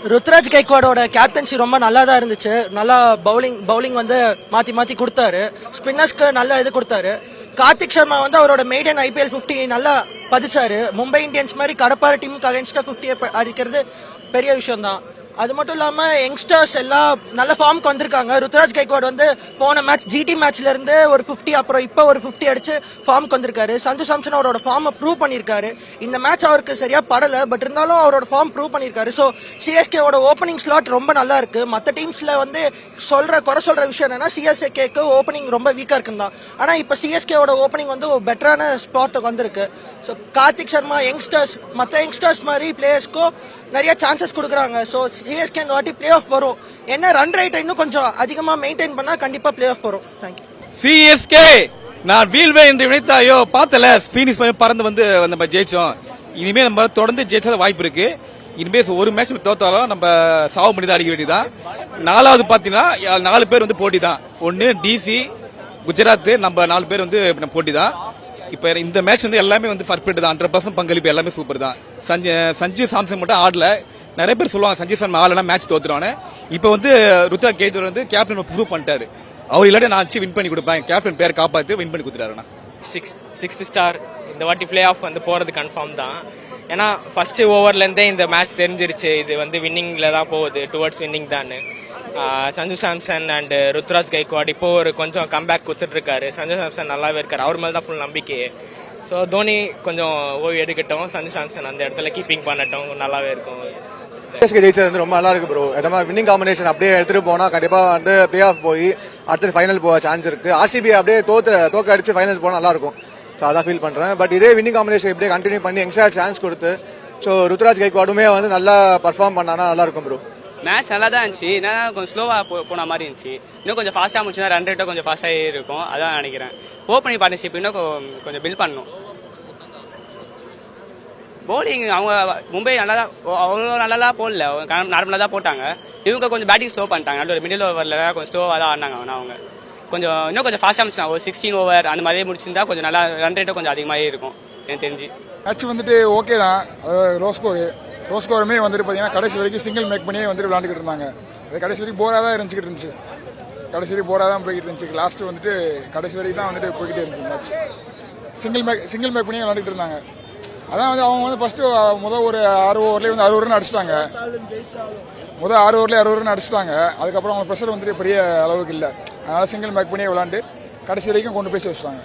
Ruturaj கைக்வாடோட captaincy ரொம்ப நல்லா தான் இருந்துச்சு. நல்லா பவுலிங் வந்து மாத்தி கொடுத்தாரு. ஸ்பின்னர்ஸ்க்கு நல்ல இது கொடுத்தாரு. கார்த்திக் சர்மா வந்து அவரோட மெய்டன் IPL 50 நல்லா பதிச்சாரு. மும்பை இந்தியன்ஸ் மாதிரி கடப்பார டீமுக்கு அகைன்ஸ்டா 50 அடிக்கிறது பெரிய விஷயம் தான். அது மட்டும் இல்லாம யங்ஸ்டர்ஸ் எல்லாம் நல்ல ஃபார்முக்கு வந்திருக்காங்க. ருத்ராஜ் கைக்வாட் வந்து போன மேட்ச் GT மேட்ச்ல இருந்து ஒரு 50 அப்புறம் இப்ப ஒரு 50 அடிச்சு ஃபார்முக்கு வந்திருக்காரு. சஞ்சு சாம்சன் அவரோட ஃபார்மை ப்ரூவ் பண்ணிருக்காரு. இந்த மேட்ச் அவருக்கு சரியா படல, பட் இருந்தாலும் அவரோட ஃபார்ம் ப்ரூவ் பண்ணிருக்காரு. ஸோ CSKவோட ஓப்பனிங் ஸ்லாட் ரொம்ப நல்லா இருக்கு. மற்ற டீம்ஸ்ல வந்து குறை சொல்ற விஷயம் என்னன்னா CSKக்கு ஓப்பனிங் ரொம்ப வீக்கா இருக்குன்னு தான். ஆனா இப்ப CSKவோட ஓப்பனிங் வந்து ஒரு பெட்டரான ஸ்பாட்டுக்கு வந்திருக்கு. ஸோ கார்த்திக் சர்மா மற்ற யங்ஸ்டர்ஸ் மாதிரி பிளேயர்ஸ்க்கும் நிறைய சான்சஸ் கொடுக்குறாங்க. ஸோ CSK இந்த வாட்டி பிளே ஆஃப் வரும். என்ன ரன் ரேட் இன்னும் கொஞ்சம் அதிகமா மெயின்டைன் பண்ணா கண்டிப்பா பிளே ஆஃப் வரும். தேங்க்யூ. CSK நான் வீழ்வே என்று நினைத்தாயோ பார்த்தல ஸ்பீனிஷ் பறந்து வந்து நம்ம ஜெயிச்சோம். இனிமே நம்ம தொடர்ந்து ஜெயிச்சத வாய்ப்பு இருக்கு. இனிமே ஒரு மேட்ச் தோத்தாலும் நம்ம சாவு பண்ணி தான் அடிக்க வேண்டியதான். 4வது பாத்தீங்கன்னா 4 பேர் வந்து போட்டி தான். ஒன்னு DC குஜராத், நம்ம 4 பேர் வந்து போட்டி தான். இப்ப இந்த மேட்ச் வந்து எல்லாமே வந்து பர்ஃபெக்ட் தான். 100% பங்களிப்பு எல்லாமே சூப்பர் தான். சஞ்சு சாம்சன் மட்டும் ஆடல. நிறைய பேர் சொல்லுவாங்க சஞ்சு சாம்சன் ஆடலாம் மேட்ச் தோத்துருவானு. இப்ப வந்து ருத்ராஜ் கைக்வாட் வந்து கேப்டன் ப்ரூவ் பண்ணிட்டாரு. அவர் இல்லாட்டி நான் வின் பண்ணி கொடுப்பேன். கேப்டன் பேர் காப்பாத்து வின் பண்ணி கொடுத்துட்டாருண்ணா. 6 ஸ்டார் இந்த வாட்டி பிளே ஆஃப் வந்து போறது கன்ஃபார்ம் தான். ஏன்னா ஃபர்ஸ்ட் ஓவர்ல இருந்தே இந்த மேட்ச் தெரிஞ்சிருச்சு இது வந்து வின்னிங்ல தான் போகுது, டுவர்ட்ஸ் வின்னிங் தான். சஞ்சு சாம்சன் அண்ட் ருத்ராஜ் கைக்வாட் இப்போ ஒரு கொஞ்சம் கம்பேக் கொடுத்துட்டு இருக்காரு. சஞ்சு சாம்சன் நல்லாவே இருக்காரு. அவர் மேல தான் ஃபுல் நம்பிக்கை. ஸோ தோனி கொஞ்சம் ஓய்வு எடுக்கட்டும், சஞ்சு சாம்சன் அந்த இடத்துல கீப்பிங் பண்ணட்டும், நல்லாவே இருக்கும். ஜெயிச்சது வந்து ரொம்ப நல்லா இருக்கு ப்ரோ. வின்னிங் காம்பினேஷன் அப்படியே எடுத்துட்டு போனா கண்டிப்பா வந்து பிளே ஆஃப் போய் அடுத்து ஃபைனல் போக சான்ஸ் இருக்கு. RCB அப்படியே தோக்க அடிச்சு ஃபைனல் போனா நல்லா இருக்கும். ஸோ அதான் ஃபீல் பண்றேன். பட் இதே வின்னிங் காம்பினேஷன் இப்படியே கண்டினியூ பண்ணி எக்ஸ்ட்ரா சான்ஸ் கொடுத்து ஸோ ருத்ராஜ் கைக்வாடுமே வந்து நல்லா பர்ஃபார்ம் பண்ணானா நல்லா இருக்கும் ப்ரோ. மேட்ச் நல்லா தான் இருந்துச்சு. என்ன கொஞ்சம் ஸ்லோவா போன மாதிரி இருந்துச்சு. இன்னும் கொஞ்சம் ஃபாஸ்டா முடிச்சுன்னா ரன் ரேட்டும் கொஞ்சம் ஃபாஸ்டா இருக்கும். அதான் நினைக்கிறேன். ஓப்பனிங் பார்ட்னர்ஷிப் இன்னும் கொஞ்சம் பில்ட் பண்ணணும். பவுலிங் அவங்க மும்பை நல்லா அவ்வளோ நல்லா போடல, நார்மலாக தான் போட்டாங்க. இவங்க கொஞ்சம் பேட்டிங் ஸ்லோ பண்ணிட்டாங்க. நல்ல ஒரு மிடில் ஓவரில் கொஞ்சம் ஸ்லோவாக தான் ஆடினாங்க. அவங்க இன்னும் கொஞ்சம் ஃபாஸ்ட்டாக முடிச்சுனா ஒரு 16 ஓவர் அந்த மாதிரியே முடிச்சிருந்தா கொஞ்சம் நல்லா ரன் ரேட்டும் கொஞ்சம் அதிகமாகவே இருக்கும் எனக்கு தெரிஞ்சு. மேட்ச் வந்துட்டு ஓகே தான். லோ ஸ்கோருமே வந்துட்டு பார்த்தீங்கன்னா கடைசி வரைக்கும் சிங்கிள் மேக் பண்ணியே வந்துட்டு விளாண்டுக்கிட்டு இருந்தாங்க. அது கடைசி வரைக்கும் போராக தான் இருந்துச்சு. கடைசி வரைக்கும் போராக தான் போய்கிட்டு இருந்துச்சு. லாஸ்ட்டு வந்துட்டு கடைசி வரைக்கும் தான் வந்துட்டு போய்கிட்டே இருந்துச்சு மேட்ச். சிங்கிள் மேக் பண்ணியே விளாண்டுக்கிட்டு இருந்தாங்க. அதான் வந்து அவங்க வந்து ஃபர்ஸ்ட் ஒரு 6 ஓவர்லேயே வந்து 60 ரன் அடிச்சிட்டாங்க. 6 ஓவர்லேயே 60 ரன் அடிச்சிட்டாங்க. அதுக்கப்புறம் அவங்க ப்ரெஷர் வந்துட்டு பெரிய அளவுக்கு இல்லை. அதனால சிங்கிள் மேக் பண்ணியே விளாண்டு கடைசி வரைக்கும் கொண்டு போய் வச்சுட்டாங்க.